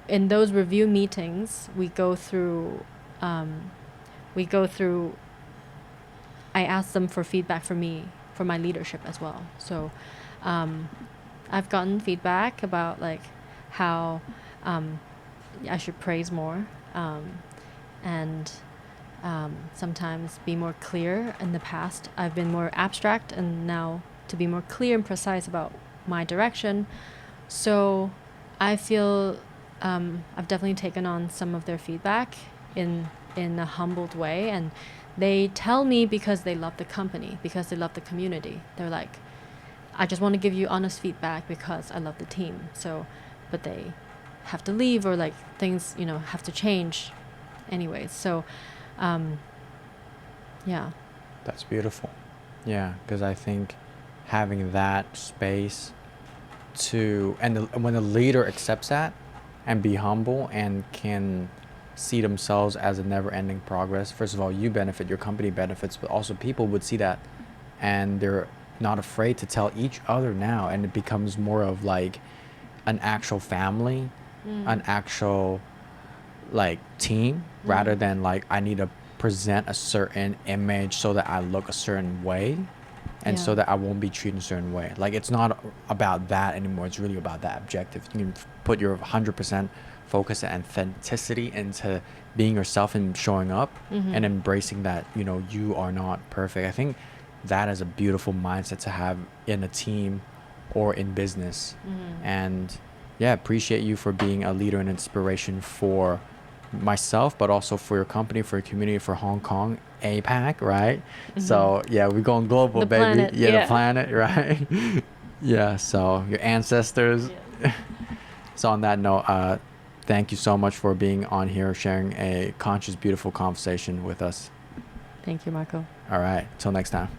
in those review meetings, we go through, I ask them for feedback for my leadership as well. So I've gotten feedback about like how I should praise more, and sometimes be more clear. In the past, I've been more abstract, and now to be more clear and precise about my direction. So I feel I've definitely taken on some of their feedback in a humbled way, and they tell me because they love the company, because they love the community. They're like, I just want to give you honest feedback because I love the team. So, but they have to leave, or like things, have to change anyways. So, yeah.
That's beautiful. Yeah, because I think having that space when the leader accepts that and be humble and can see themselves as a never-ending progress, first of all, you benefit, your company benefits, but also people would see that, and they're not afraid to tell each other now, and it becomes more of like an actual family, an actual like team, rather than like I need to present a certain image so that I look a certain way, and so that I won't be treated a certain way. Like, it's not about that anymore. It's really about that objective. You can put your 100% focus and authenticity into being yourself and showing up, and embracing that, you are not perfect. I think that is a beautiful mindset to have in a team or in business. And yeah, appreciate you for being a leader and inspiration for myself, but also for your company, for your community, for Hong Kong, APAC, right? So yeah, we're going global,
The
baby.
planet,
The planet, right? Yeah, so your ancestors. So on that note, thank you so much for being on here, sharing a conscious, beautiful conversation with us.
Thank you, Marco.
All right, till next time.